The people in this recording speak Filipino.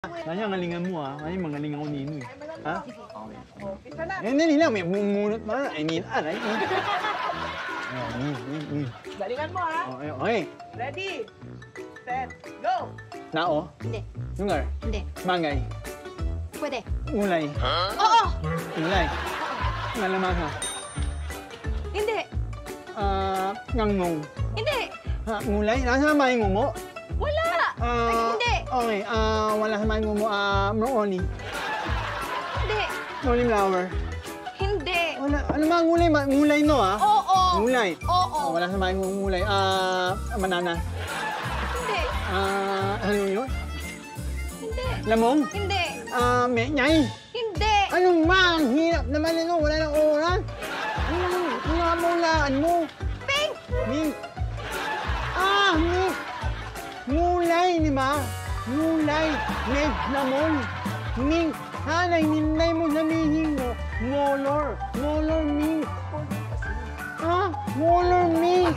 Kaya ang galingan mo Ay, magaling ako nino eh. Ha? Isa na. Hindi nila, may bumunot pa. Ay, aray. Galingan mo Okay. Ready, set, go! Nao? Hindi. Lungar? Hindi. Mangay? Pwede. Ulay? Oo! Ulay? Ngalamasa? Hindi. Ngangong? Hindi. Ngulay? Nasa may ngumo? Wala! Hindi. Okay, wala sa may ngumo. Broccoli? Hindi. Broccoli flower? Hindi. Wala. Ano mga ngulay? Ngulay no Oo. Ngulay? Oo. Wala sa may ngulay. Banana? Hindi. Ano yun? Hindi. Lamong? Hindi. Menyay? Hindi. Ano ma? Ang hirap naman ito. Wala nang oras. Ano nga mulaan mo? Pink! Mink. Mink. Ngulay, di ba? Ngulay. Med lamon. Mink. Sana hinday mo sabihin mo. Molor. Molor mink. Molor mink.